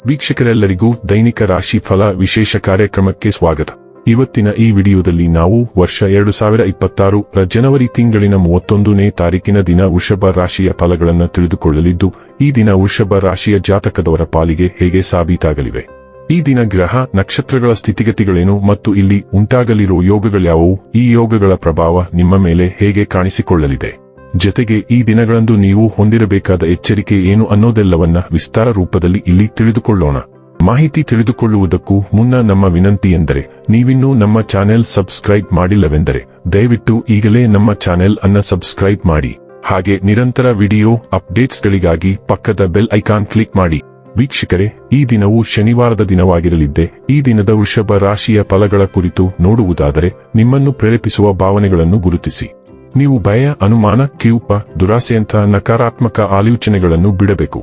ವೀಕ್ಷಕರೆಲ್ಲರಿಗೂ ದೈನಿಕ ರಾಶಿ ಫಲ ವಿಶೇಷ ಕಾರ್ಯಕ್ರಮಕ್ಕೆ ಸ್ವಾಗತ. ಇವತ್ತಿನ ಈ ವಿಡಿಯೋದಲ್ಲಿ ನಾವು ವರ್ಷ 2026 ರ ಜನವರಿ ತಿಂಗಳಿನ 31ನೇ ತಾರೀಕಿನ ದಿನ ವೃಷಭ ರಾಶಿಯ ಫಲಗಳನ್ನು ತಿಳಿದುಕೊಳ್ಳಲಿದ್ದು, ಈ ದಿನ ವೃಷಭ ರಾಶಿಯ ಜಾತಕದವರ ಪಾಲಿಗೆ ಹೇಗೆ ಸಾಬೀತಾಗಲಿವೆ, ಈ ದಿನ ಗ್ರಹ ನಕ್ಷತ್ರಗಳ ಸ್ಥಿತಿಗತಿಗಳೇನು ಮತ್ತು ಇಲ್ಲಿ ಉಂಟಾಗಲಿರುವ ಯೋಗಗಳ್ಯಾವುವು, ಈ ಯೋಗಗಳ ಪ್ರಭಾವ ನಿಮ್ಮ ಮೇಲೆ ಹೇಗೆ ಕಾಣಿಸಿಕೊಳ್ಳಲಿದೆ, ಜೊತೆಗೆ ಈ ದಿನಗಳಂದು ನೀವು ಹೊಂದಿರಬೇಕಾದ ಎಚ್ಚರಿಕೆ ಏನು ಅನ್ನೋದೆಲ್ಲವನ್ನ ವಿಸ್ತಾರ ರೂಪದಲ್ಲಿ ಇಲ್ಲಿ ತಿಳಿದುಕೊಳ್ಳೋಣ. ಮಾಹಿತಿ ತಿಳಿದುಕೊಳ್ಳುವುದಕ್ಕೂ ಮುನ್ನ ನಮ್ಮ ವಿನಂತಿ ಎಂದರೆ, ನೀವಿನ್ನೂ ನಮ್ಮ ಚಾನೆಲ್ ಸಬ್ಸ್ಕ್ರೈಬ್ ಮಾಡಿಲ್ಲವೆಂದರೆ ದಯವಿಟ್ಟು ಈಗಲೇ ನಮ್ಮ ಚಾನೆಲ್ ಅನ್ನ ಸಬ್ಸ್ಕ್ರೈಬ್ ಮಾಡಿ. ಹಾಗೆ ನಿರಂತರ ವಿಡಿಯೋ ಅಪ್ಡೇಟ್ಸ್ಗಳಿಗಾಗಿ ಪಕ್ಕದ ಬೆಲ್ ಐಕಾನ್ ಕ್ಲಿಕ್ ಮಾಡಿ. ವೀಕ್ಷಕರೇ, ಈ ದಿನವು ಶನಿವಾರದ ದಿನವಾಗಿರಲಿದ್ದೆ. ಈ ದಿನದ ವೃಷಭ ರಾಶಿಯ ಫಲಗಳ ಕುರಿತು ನೋಡುವುದಾದರೆ, ನಿಮ್ಮನ್ನು ಪ್ರೇರೇಪಿಸುವ ಭಾವನೆಗಳನ್ನು ಗುರುತಿಸಿ. ನೀವು ಭಯ, ಅನುಮಾನ, ಕಿರುಪ, ದುರಾಸೆಯಂತಹ ನಕಾರಾತ್ಮಕ ಆಲೋಚನೆಗಳನ್ನು ಬಿಡಬೇಕು.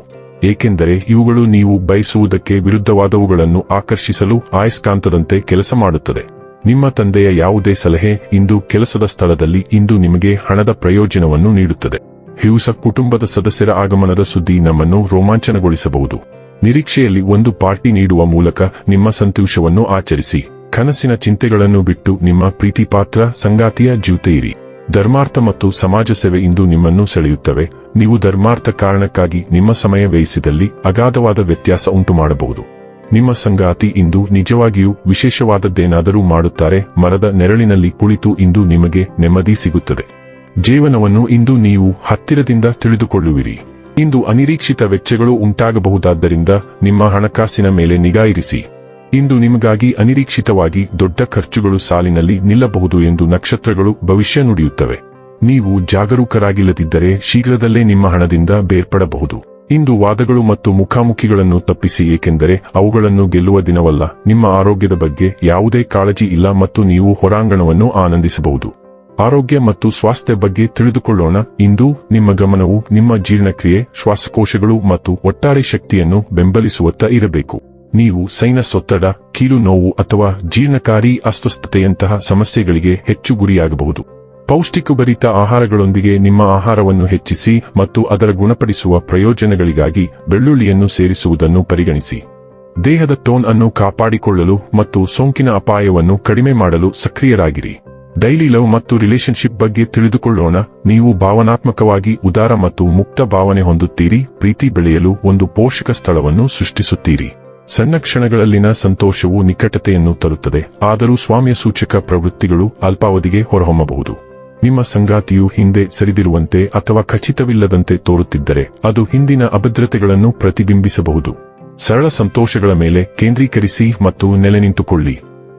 ಏಕೆಂದರೆ ಇವುಗಳು ನೀವು ಬಯಸುವುದಕ್ಕೆ ವಿರುದ್ಧವಾದವುಗಳನ್ನು ಆಕರ್ಷಿಸಲು ಆಯಸ್ಕಾಂತದಂತೆ ಕೆಲಸ ಮಾಡುತ್ತದೆ. ನಿಮ್ಮ ತಂದೆಯ ಯಾವುದೇ ಸಲಹೆ ಇಂದು ಕೆಲಸದ ಸ್ಥಳದಲ್ಲಿ ಇಂದು ನಿಮಗೆ ಹಣದ ಪ್ರಯೋಜನವನ್ನು ನೀಡುತ್ತದೆ. ಹೊಸ ಕುಟುಂಬದ ಸದಸ್ಯರ ಆಗಮನದ ಸುದ್ದಿ ನಮ್ಮನ್ನು ರೋಮಾಂಚನಗೊಳಿಸಬಹುದು. ನಿರೀಕ್ಷೆಯಲ್ಲಿ ಒಂದು ಪಾರ್ಟಿ ನೀಡುವ ಮೂಲಕ ನಿಮ್ಮ ಸಂತೋಷವನ್ನು ಆಚರಿಸಿ. ಕನಸಿನ ಚಿಂತೆಗಳನ್ನು ಬಿಟ್ಟು ನಿಮ್ಮ ಪ್ರೀತಿಪಾತ್ರ ಸಂಗಾತಿಯ ಜೊತೆ ಇರಿ. ಧರ್ಮಾರ್ಥ ಮತ್ತು ಸಮಾಜ ಸೇವೆ ಇಂದು ನಿಮ್ಮನ್ನು ಸೆಳೆಯುತ್ತವೆ. ನೀವು ಧರ್ಮಾರ್ಥ ಕಾರಣಕ್ಕಾಗಿ ನಿಮ್ಮ ಸಮಯ ವ್ಯಯಿಸಿದಲ್ಲಿ ಅಗಾಧವಾದ ವ್ಯತ್ಯಾಸ ಉಂಟು ಮಾಡಬಹುದು. ನಿಮ್ಮ ಸಂಗಾತಿ ಇಂದು ನಿಜವಾಗಿಯೂ ವಿಶೇಷವಾದದ್ದೇನಾದರೂ ಮಾಡುತ್ತಾರೆ. ಮರದ ನೆರಳಿನಲ್ಲಿ ಕುಳಿತು ಇಂದು ನಿಮಗೆ ನೆಮ್ಮದಿ ಸಿಗುತ್ತದೆ. ಜೀವನವನ್ನು ಇಂದು ನೀವು ಹತ್ತಿರದಿಂದ ತಿಳಿದುಕೊಳ್ಳುವಿರಿ. ಇಂದು ಅನಿರೀಕ್ಷಿತ ವೆಚ್ಚಗಳು ಉಂಟಾಗಬಹುದಾದ್ದರಿಂದ ನಿಮ್ಮ ಹಣಕಾಸಿನ ಮೇಲೆ ನಿಗಾ ಇರಿಸಿ. ಇಂದು ನಿಮಗಾಗಿ ಅನಿರೀಕ್ಷಿತವಾಗಿ ದೊಡ್ಡ ಖರ್ಚುಗಳು ಸಾಲಿನಲ್ಲಿ ನಿಲ್ಲಬಹುದು ಎಂದು ನಕ್ಷತ್ರಗಳು ಭವಿಷ್ಯ ನುಡಿಯುತ್ತವೆ. ನೀವು ಜಾಗರೂಕರಾಗಿಲ್ಲದಿದ್ದರೆ ಶೀಘ್ರದಲ್ಲೇ ನಿಮ್ಮ ಹಣದಿಂದ ಬೇರ್ಪಡಬಹುದು. ಇಂದು ವಾದಗಳು ಮತ್ತು ಮುಖಾಮುಖಿಗಳನ್ನು ತಪ್ಪಿಸಿ, ಏಕೆಂದರೆ ಅವುಗಳನ್ನು ಗೆಲ್ಲುವ ದಿನವಲ್ಲ. ನಿಮ್ಮ ಆರೋಗ್ಯದ ಬಗ್ಗೆ ಯಾವುದೇ ಕಾಳಜಿ ಇಲ್ಲ ಮತ್ತು ನೀವು ಹೊರಾಂಗಣವನ್ನು ಆನಂದಿಸಬಹುದು. ಆರೋಗ್ಯ ಮತ್ತು ಸ್ವಾಸ್ಥ್ಯ ಬಗ್ಗೆ ತಿಳಿದುಕೊಳ್ಳೋಣ. ಇಂದು ನಿಮ್ಮ ಗಮನವು ನಿಮ್ಮ ಜೀರ್ಣಕ್ರಿಯೆ, ಶ್ವಾಸಕೋಶಗಳು ಮತ್ತು ಒಟ್ಟಾರೆ ಶಕ್ತಿಯನ್ನು ಬೆಂಬಲಿಸುವತ್ತ ಇರಬೇಕು. ನೀವು ಸೈನಸ್ ಒತ್ತಡ, ಕೀಲು ನೋವು ಅಥವಾ ಜೀರ್ಣಕಾರಿ ಅಸ್ವಸ್ಥತೆಯಂತಹ ಸಮಸ್ಯೆಗಳಿಗೆ ಹೆಚ್ಚು ಗುರಿಯಾಗಬಹುದು. ಪೌಷ್ಟಿಕಭರಿತ ಆಹಾರಗಳೊಂದಿಗೆ ನಿಮ್ಮ ಆಹಾರವನ್ನು ಹೆಚ್ಚಿಸಿ ಮತ್ತು ಅದರ ಗುಣಪಡಿಸುವ ಪ್ರಯೋಜನಗಳಿಗಾಗಿ ಬೆಳ್ಳುಳ್ಳಿಯನ್ನು ಸೇರಿಸುವುದನ್ನು ಪರಿಗಣಿಸಿ. ದೇಹದ ಟೋನ್ ಅನ್ನು ಕಾಪಾಡಿಕೊಳ್ಳಲು ಮತ್ತು ಸೋಂಕಿನ ಅಪಾಯವನ್ನು ಕಡಿಮೆ ಮಾಡಲು ಸಕ್ರಿಯರಾಗಿರಿ. ಡೈಲಿ ಲವ್ ಮತ್ತು ರಿಲೇಶನ್ಶಿಪ್ ಬಗ್ಗೆ ತಿಳಿದುಕೊಳ್ಳೋಣ. ನೀವು ಭಾವನಾತ್ಮಕವಾಗಿ ಉದಾರ ಮತ್ತು ಮುಕ್ತ ಭಾವನೆ ಹೊಂದುತ್ತೀರಿ. ಪ್ರೀತಿ ಬೆಳೆಯಲು ಒಂದು ಪೋಷಕ ಸ್ಥಳವನ್ನು ಸೃಷ್ಟಿಸುತ್ತೀರಿ. ಸಣ್ಣ ಕ್ಷಣಗಳಲ್ಲಿನ ಸಂತೋಷವು ನಿಕಟತೆಯನ್ನು ತರುತ್ತದೆ, ಆದರೂ ಸ್ವಾಮ್ಯ ಸೂಚಕ ಪ್ರವೃತ್ತಿಗಳು ಅಲ್ಪಾವಧಿಗೆ ಹೊರಹೊಮ್ಮಬಹುದು. ನಿಮ್ಮ ಸಂಗಾತಿಯು ಹಿಂದೆ ಸರಿದಿರುವಂತೆ ಅಥವಾ ಖಚಿತವಿಲ್ಲದಂತೆ ತೋರುತ್ತಿದ್ದರೆ ಅದು ಹಿಂದಿನ ಅಭದ್ರತೆಗಳನ್ನು ಪ್ರತಿಬಿಂಬಿಸಬಹುದು. ಸರಳ ಸಂತೋಷಗಳ ಮೇಲೆ ಕೇಂದ್ರೀಕರಿಸಿ ಮತ್ತು ನೆಲೆ ನಿಂತುಕೊಳ್ಳಿ.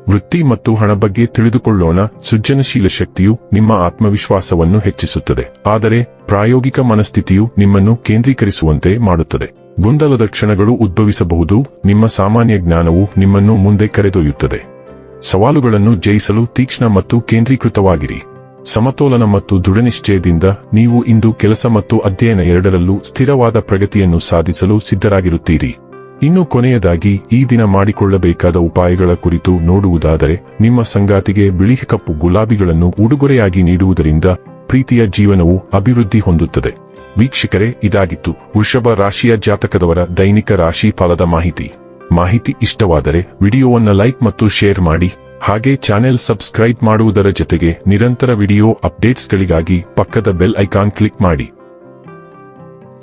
ವೃತ್ತಿ ಮತ್ತು ಹಣ ಬಗ್ಗೆ ತಿಳಿದುಕೊಳ್ಳೋಣ. ಸೃಜನಶೀಲ ಶಕ್ತಿಯು ನಿಮ್ಮ ಆತ್ಮವಿಶ್ವಾಸವನ್ನು ಹೆಚ್ಚಿಸುತ್ತದೆ, ಆದರೆ ಪ್ರಾಯೋಗಿಕ ಮನಸ್ಥಿತಿಯು ನಿಮ್ಮನ್ನು ಕೇಂದ್ರೀಕರಿಸುವಂತೆ ಮಾಡುತ್ತದೆ. ಗೊಂದಲದ ಕ್ಷಣಗಳು ಉದ್ಭವಿಸಬಹುದು. ನಿಮ್ಮ ಸಾಮಾನ್ಯ ಜ್ಞಾನವು ನಿಮ್ಮನ್ನು ಮುಂದೆ ಕರೆದೊಯ್ಯುತ್ತದೆ. ಸವಾಲುಗಳನ್ನು ಜಯಿಸಲು ತೀಕ್ಷ್ಣ ಮತ್ತು ಕೇಂದ್ರೀಕೃತವಾಗಿರಿ. ಸಮತೋಲನ ಮತ್ತು ದೃಢನಿಶ್ಚಯದಿಂದ ನೀವು ಇಂದು ಕೆಲಸ ಮತ್ತು ಅಧ್ಯಯನ ಎರಡರಲ್ಲೂ ಸ್ಥಿರವಾದ ಪ್ರಗತಿಯನ್ನು ಸಾಧಿಸಲು ಸಿದ್ಧರಾಗಿರುತ್ತೀರಿ. ಇನ್ನು ಕೊನೆಯದಾಗಿ, ಈ ದಿನ ಮಾಡಿಕೊಳ್ಳಬೇಕಾದ ಉಪಾಯಗಳ ಕುರಿತು ನೋಡುವುದಾದರೆ, ನಿಮ್ಮ ಸಂಗಾತಿಗೆ ಬಿಳಿ ಕಪ್ಪು ಗುಲಾಬಿಗಳನ್ನು ಉಡುಗೊರೆಯಾಗಿ ನೀಡುವುದರಿಂದ ಪ್ರೀತಿಯ ಜೀವನವು ಅಭಿವೃದ್ಧಿ ಹೊಂದುತ್ತದೆ. ವೀಕ್ಷಕರೇ, ಇದಾಗಿತ್ತು ವೃಷಭ ರಾಶಿಯ ಜಾತಕದವರ ದೈನಿಕ ರಾಶಿ ಫಲದ ಮಾಹಿತಿ ಇಷ್ಟವಾದರೆ ವಿಡಿಯೋವನ್ನು ಲೈಕ್ ಮತ್ತು ಶೇರ್ ಮಾಡಿ. ಹಾಗೆ ಚಾನೆಲ್ ಸಬ್ಸ್ಕ್ರೈಬ್ ಮಾಡುವುದರ ಜೊತೆಗೆ ನಿರಂತರ ವಿಡಿಯೋ ಅಪ್ಡೇಟ್ಸ್ಗಳಿಗಾಗಿ ಪಕ್ಕದ ಬೆಲ್ ಐಕಾನ್ ಕ್ಲಿಕ್ ಮಾಡಿ.